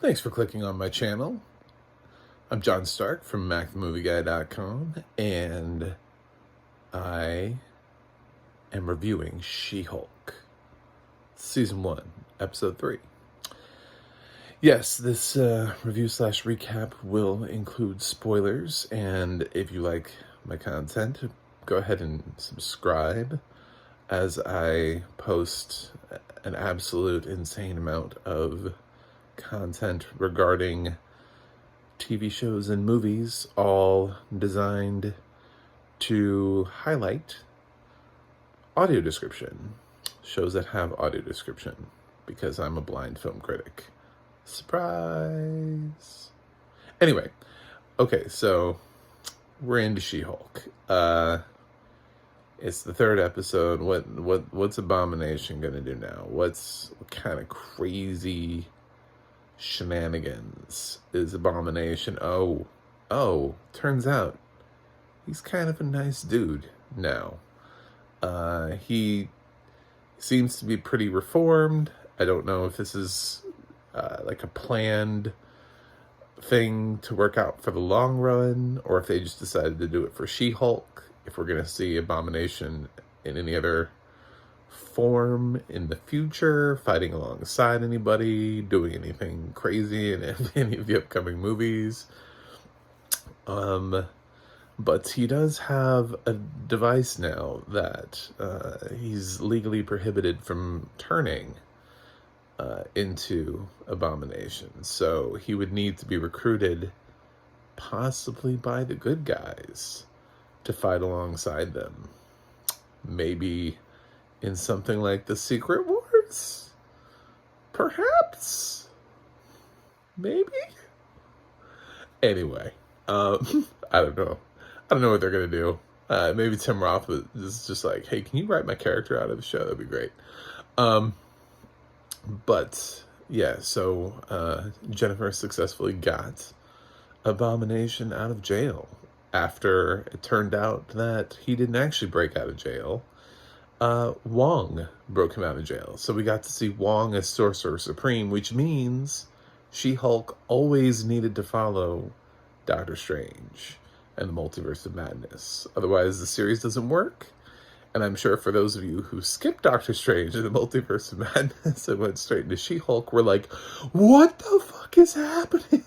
Thanks for clicking on my channel. I'm John Stark from MacTheMovieGuy.com, and I am reviewing She-Hulk, Season 1, Episode 3. Yes, this review/recap will include spoilers, and if you like my content, go ahead and subscribe, as I post an absolute insane amount of content regarding TV shows and movies, all designed to highlight audio description. Shows that have audio description, because I'm a blind film critic. Surprise! Anyway, okay, so we're into She-Hulk. It's the third episode. What's Abomination gonna do now? What kind of crazy shenanigans is Abomination? Oh, turns out he's kind of a nice dude now. He seems to be pretty reformed. I don't know if this is like a planned thing to work out for the long run, or if they just decided to do it for She-Hulk. If we're going to see Abomination in any other form in the future, fighting alongside anybody, doing anything crazy in any of the upcoming movies. But he does have a device now that he's legally prohibited from turning into Abomination. So he would need to be recruited, possibly by the good guys, to fight alongside them. Maybe in something like the Secret Wars? Perhaps? Maybe? Anyway, I don't know. I don't know what they're going to do. Maybe Tim Roth is just like, hey, can you write my character out of the show? That'd be great. But, yeah, so Jennifer successfully got Abomination out of jail after it turned out that he didn't actually break out of jail. Wong broke him out of jail. So we got to see Wong as Sorcerer Supreme, which means She-Hulk always needed to follow Doctor Strange and the Multiverse of Madness. Otherwise, the series doesn't work. And I'm sure for those of you who skipped Doctor Strange and the Multiverse of Madness and went straight into She-Hulk, were like, what the fuck is happening?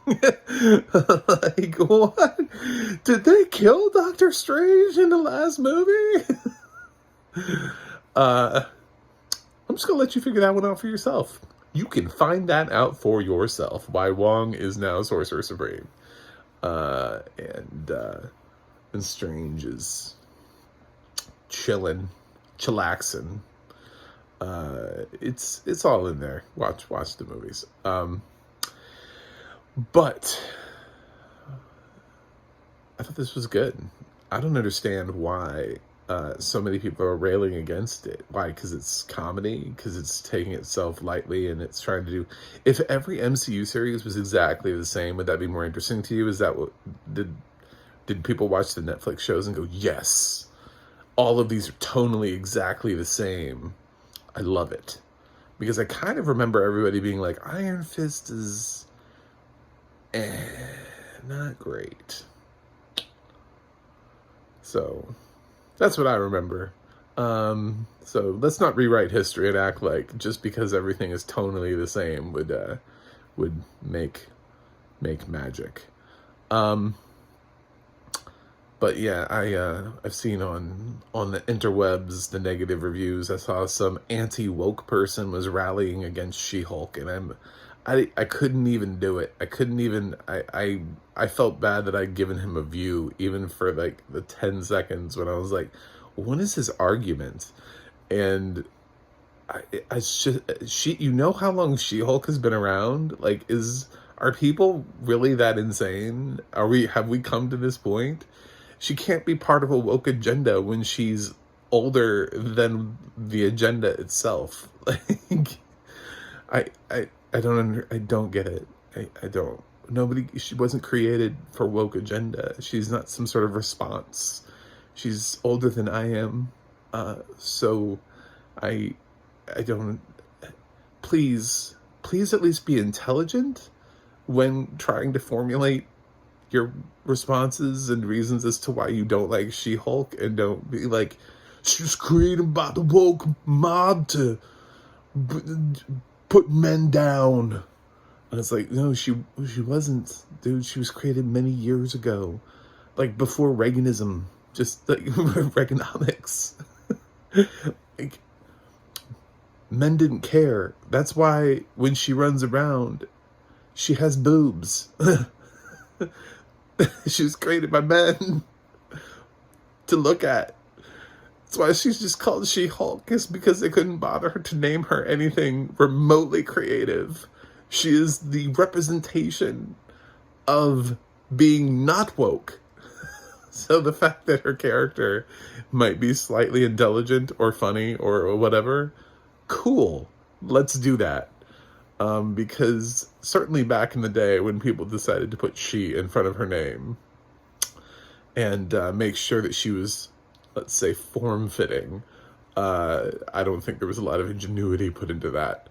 Like, what? Did they kill Doctor Strange in the last movie? I'm just gonna let you figure that one out for yourself. You can find that out for yourself, why Wong is now Sorcerer Supreme. And Strange is chillaxin. It's all in there. Watch the movies. But I thought this was good. I don't understand why so many people are railing against it. Why? Because it's comedy? Because it's taking itself lightly and it's trying to do... If every MCU series was exactly the same, would that be more interesting to you? Is that what... Did people watch the Netflix shows and go, yes, all of these are tonally exactly the same? I love it. Because I kind of remember everybody being like, Iron Fist is... not great. So... that's what I remember. So let's not rewrite history and act like just because everything is tonally the same would make magic. But yeah, I've seen on the interwebs the negative reviews. I saw some AntiWoke person was rallying against She-Hulk, and I couldn't even do it. I couldn't even, I felt bad that I'd given him a view, even for like the 10 seconds when I was like, what is his argument? And you know how long She-Hulk has been around? Like, are people really that insane? Have we come to this point? She can't be part of a woke agenda when she's older than the agenda itself. Like, I don't get it. I don't. She wasn't created for woke agenda. She's not some sort of response. She's older than I am. So I don't, please please at least be intelligent when trying to formulate your responses and reasons as to why you don't like She-Hulk, and don't be like, she was created by the woke mob to put men down. And it's like, no, she wasn't, dude. She was created many years ago, like before Reaganism, just like Reaganomics. Like, men didn't care. That's why when she runs around, she has boobs. She was created by men to look at. That's why she's just called She-Hulk, is because they couldn't bother her to name her anything remotely creative. She is the representation of being not woke. So the fact that her character might be slightly intelligent or funny or whatever, cool. Let's do that. Because certainly back in the day when people decided to put she in front of her name and make sure that she was, let's say, form-fitting, I don't think there was a lot of ingenuity put into that.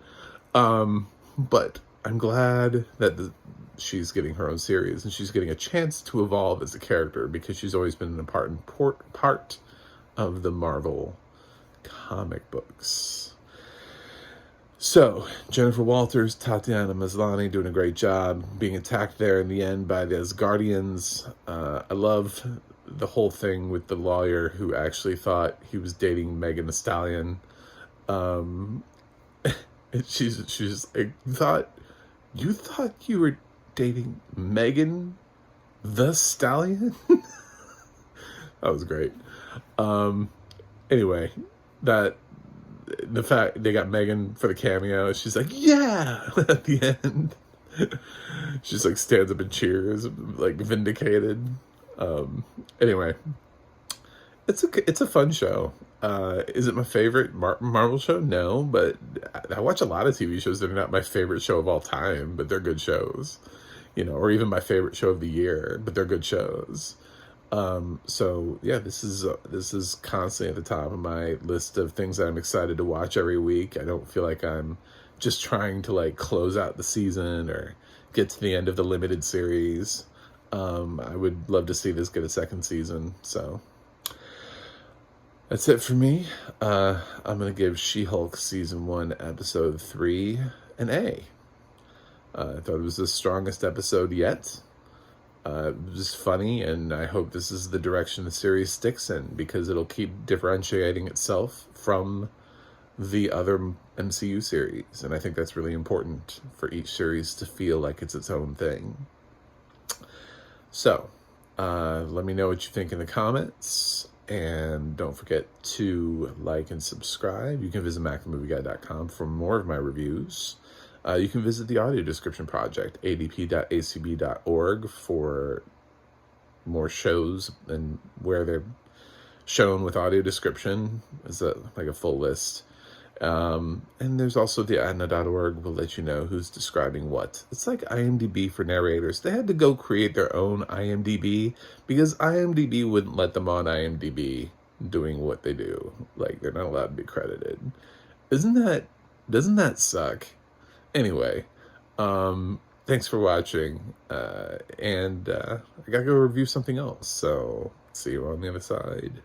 But I'm glad that she's getting her own series and she's getting a chance to evolve as a character, because she's always been an important part of the Marvel comic books. So, Jennifer Walters, Tatiana Maslany doing a great job, being attacked there in the end by the Asgardians. I love the whole thing with the lawyer who actually thought he was dating Megan Thee Stallion. She's like, you thought you were dating Megan the Stallion? That was great. Anyway, the fact they got Megan for the cameo, she's like, yeah, at the end. She's like stands up and cheers, like vindicated. Anyway, it's a fun show. Is it my favorite Marvel show? No, but I watch a lot of TV shows that are not my favorite show of all time, but they're good shows, or even my favorite show of the year, but they're good shows. So yeah, this is constantly at the top of my list of things that I'm excited to watch every week. I don't feel like I'm just trying to like close out the season or get to the end of the limited series. I would love to see this get a second season. So that's it for me. I'm going to give She-Hulk season 1, episode 3 an A. I thought it was the strongest episode yet. It was funny, and I hope this is the direction the series sticks in, because it'll keep differentiating itself from the other MCU series. And I think that's really important for each series to feel like it's its own thing. So, let me know what you think in the comments. And don't forget to like and subscribe. You can visit MacTheMovieGuy.com for more of my reviews. You can visit the audio description project, adp.acb.org, for more shows and where they're shown with audio description is like a full list. And there's also the adna.org will let you know who's describing what. It's like IMDb for narrators. They had to go create their own IMDb because IMDb wouldn't let them on IMDb doing what they do. Like, they're not allowed to be credited. Doesn't that suck? Anyway, thanks for watching, and I gotta go review something else, so see you on the other side.